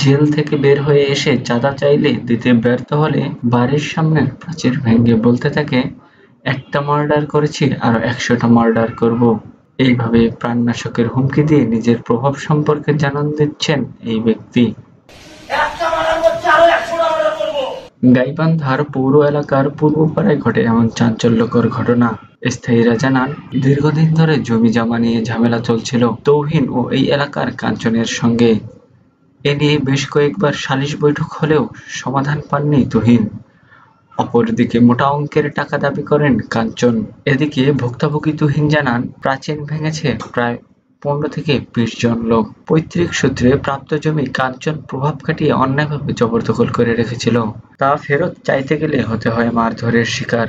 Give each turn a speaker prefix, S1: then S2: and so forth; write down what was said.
S1: Jail থেকে বের হয়ে এসে চাঁদা চাইলে দিতে ব্যর্থ হলে বাড়ির সামনের প্রাচীর ভেঙে বলতে থাকে, একটা মার্ডার করেছি আরো 100টা মার্ডার করব। এইভাবে প্রাণনাশকের হুমকি দিয়ে নিজের প্রভাব সম্পর্কে জানান দিচ্ছেন এই ব্যক্তি। গাইবান্ধার পৌর এলাকার পূর্বপাড়ায় ঘটে এমন চাঞ্চল্যকর ঘটনা। স্থায়ীরা জানান, দীর্ঘদিন ধরে জমি জমা নিয়ে ঝামেলা চলছিল তৌহিন ও এই এলাকার কাঞ্চনের সঙ্গে। এ নিয়ে বেশ কয়েকবার সালিশ বৈঠক হলেও সমাধান পাননি তুহিন। অপরদিকে মোটা অঙ্কের টাকা দাবি করেন কাঞ্চন। এদিকে ভুক্তভোগী তুহিন জানান, প্রাচীন ভেঙেছে প্রায় 15 থেকে 20 জন লোক। পৈতৃক সূত্রে প্রাপ্ত জমি কাঞ্চন প্রভাব খাটিয়ে অন্যায়ভাবে জবরদখল করে রেখেছিল। তা ফেরত চাইতে গেলে হতে হয় মারধরের শিকার।